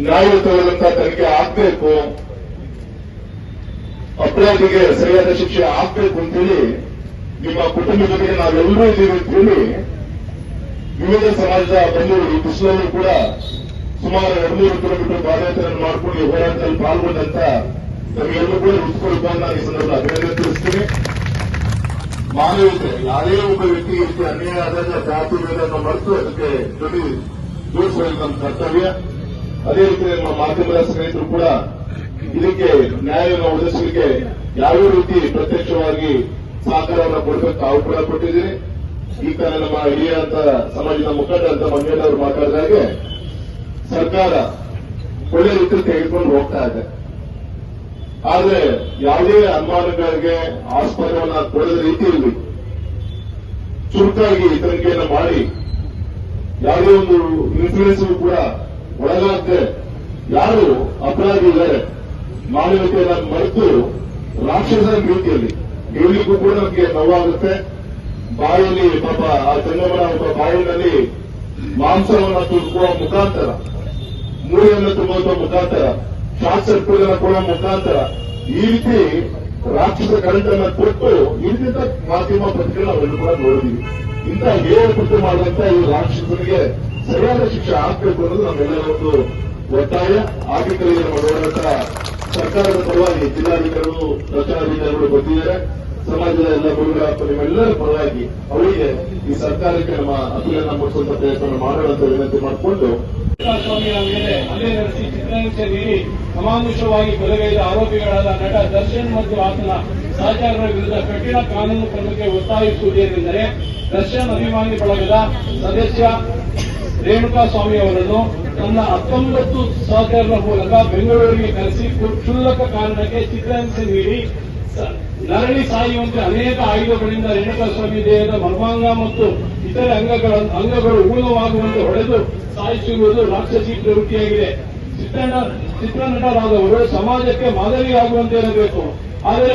ನ್ಯಾಯಯುತವಾದಂತಹ ತನಿಖೆ ಆಗ್ಬೇಕು, ಅಪರಾಧಿಗೆ ಸರಿಯಾದ ಶಿಕ್ಷೆ ಆಗ್ಬೇಕು ಅಂತೇಳಿ ನಿಮ್ಮ ಕುಟುಂಬ ಜೊತೆಗೆ ನಾವೆಲ್ಲರೂ ಇದ್ದೀವಿ ಅಂತ ಹೇಳಿ ವಿವಿಧ ಸಮಾಜದ ಬಂಧುಗಳು ಬಿಸಿಲಲ್ಲೂ ಕೂಡ ಸುಮಾರು 200 ಕಿಲೋಮೀಟರ್ ಪಾದಯಾತ್ರೆಯನ್ನು ಮಾಡಿಕೊಂಡು ಈ ಹೋರಾಟದಲ್ಲಿ ಪಾಲ್ಗೊಂಡಂತ ನಮಗೆಲ್ಲರೂ ಕೂಡ ಉತ್ಕೊಳ್ಬೇಕು ನಾನು ಈ ಸಂದರ್ಭ ಅಭಿನಂದನೆ ತಿಳಿಸ್ತೀನಿ. ಮಾನವೀಯತೆ ಯಾರೇ ಒಬ್ಬ ವ್ಯಕ್ತಿಗೆ ರೀತಿ ಅನ್ಯಾಯ ಆದಾಗ ಜಾತಿ ಭೇದವನ್ನು ಮರೆತು ಅದಕ್ಕೆ ಜೋಡಿಸುವುದು ನಮ್ಮ ಕರ್ತವ್ಯ. ಅದೇ ರೀತಿ ನಮ್ಮ ಮಾಧ್ಯಮದ ಸ್ನೇಹಿತರು ಕೂಡ ಇದಕ್ಕೆ ನ್ಯಾಯವನ್ನು ಒದಗಿಸಲಿಕ್ಕೆ ಯಾವ್ಯಾವ ರೀತಿ ಪ್ರತ್ಯಕ್ಷವಾಗಿ ಸಹಕಾರವನ್ನು ಕೊಡಬೇಕು ತಾವು ಕೂಡ ಕೊಟ್ಟಿದ್ದೀರಿ. ಈ ಕಾರಣ ನಮ್ಮ ಹಿರಿಯ ಅಂತ ಸಮಾಜದ ಮುಖಂಡ ಅಂತ ಮಂಗೇನವರು ಮಾತಾಡಿದಾಗೆ ಸರ್ಕಾರ ಒಳ್ಳೆ ರೀತಿ ತೆಗೆದುಕೊಂಡು ಹೋಗ್ತಾ ಇದೆ. ಆದ್ರೆ ಯಾವುದೇ ಅನುಮಾನಗಳಿಗೆ ಆಸ್ಪದವನ್ನು ಕೊಡದ ರೀತಿಯಲ್ಲಿ ಚುರುಕಾಗಿ ತನಿಖೆಯನ್ನು ಮಾಡಿ ಯಾವುದೇ ಒಂದು ಇನ್ಫ್ಲೂಯೆನ್ಸ್ ಕೂಡ ಒಳಗಾಗದೆ ಯಾರು ಅಪರಾಧಿ ಇದ್ದಾರೆ ಮಾನವೀಯತೆಯನ್ನು ಮರೆತು ರಾಕ್ಷಸರ ರೀತಿಯಲ್ಲಿ ಹೇಳಲಿಕ್ಕೂ ಕೂಡ ನಮಗೆ ನೋವಾಗುತ್ತೆ. ಬಾಯಲ್ಲಿ ಪಾಪ ಆ ಚೆನ್ನಮ್ಮನ ಒಬ್ಬ ಬಾಯಿನಲ್ಲಿ ಮಾಂಸವನ್ನು ತುಳುಕುವ ಮುಖಾಂತರ, ಮೂಳೆಯನ್ನು ತುಂಬುವ ಮುಖಾಂತರ, ಶಾರ್ಟ್ ಸರ್ಕ್ಯೂಟ್ ಕೊಡುವ ಮುಖಾಂತರ ಈ ರೀತಿ ರಾಕ್ಷಸ ಕರೆಂಟನ್ನು ಕೊಟ್ಟು ಇಂಥ ಮಾಧ್ಯಮ ಪತ್ರಿಕೆ ನಾವೆಲ್ಲರೂ ಕೂಡ ನೋಡಿದ್ದೀವಿ. ಇಂಥ ಹೇಳಪಟ್ಟು ಮಾಡುವಂತ ಈ ರಾಕ್ಷಸನಿಗೆ ಸರಿಯಾದ ಶಿಕ್ಷೆ ಆಗ್ಬೇಕು ಅನ್ನೋದು ನಮ್ಮೆಲ್ಲರ ಒಂದು ಒತ್ತಾಯ. ಆಗಿಕರಿಗೆ ಮಾಡುವಂತ ಸರ್ಕಾರದ ಪರವಾಗಿ ಜಿಲ್ಲಾಧಿಕಾರಿಗಳು, ರಚನಾಧಿಕಾರಿಗಳು ಬಂದಿದ್ದಾರೆ. ಸಮಾಜದ ಎಲ್ಲ ಗುರುಗಳ ನಿಮ್ಮೆಲ್ಲರ ಪರವಾಗಿ ಅವರಿಗೆ ಈ ಸರ್ಕಾರಕ್ಕೆ ನಮ್ಮ ಅಪೀಲನ್ನು ಮೂಡಿಸುವಂತ ಪ್ರಯತ್ನ ಮಾಡೋಣ ಅಂತ ವಿನಂತಿ ಮಾಡಿಕೊಂಡು ಸ್ವಾಮಿಯ ಮೇಲೆ ಹಲ್ಲೆ ನಡೆಸಿ ಚಿತ್ರಹಿಂಸೆ ನೀಡಿ ಅಮಾನುಷವಾಗಿ ಕೊಲೆಗೈದ ಆರೋಪಿಗಳಾದ ನಟ ದರ್ಶನ್ ಮತ್ತು ಆತನ ಸಹಚರರ ವಿರುದ್ಧ ಕಠಿಣ ಕಾನೂನು ಕ್ರಮಕ್ಕೆ ಒತ್ತಾಯಿಸುವುದೇನೆಂದರೆ ದರ್ಶನ್ ಅಭಿಮಾನಿ ಬಳಗದ ಸದಸ್ಯ ರೇಣುಕಾಸ್ವಾಮಿ ಅವರನ್ನು ತನ್ನ 19 ಸಹಚರರ ಮೂಲಕ ಬೆಂಗಳೂರಿಗೆ ಕರೆಸಿ ಕ್ಷುಲ್ಲಕ ಕಾರಣಕ್ಕೆ ಚಿತ್ರಹಿಂಸೆ ನೀಡಿ ನರಳಿ ಸಾಯುವಂತೆ ಅನೇಕ ಆಯುಧಗಳಿಂದ ರೇಣುಕಾಸ್ವಾಮಿ ದೇಹದ ಮರ್ಮಾಂಗ ಮತ್ತು ಇತರೆ ಅಂಗಗಳು ಊನವಾಗುವಂತೆ ಹೊಡೆದು ಸಾಯಿಸಿರುವುದು ರಾಕ್ಷಸಿ ಪ್ರವೃತ್ತಿಯಾಗಿದೆ. ಚಿತ್ರನಟರಾದವರು ಸಮಾಜಕ್ಕೆ ಮಾದರಿಯಾಗುವಂತೆ ಇರಬೇಕು. ಆದರೆ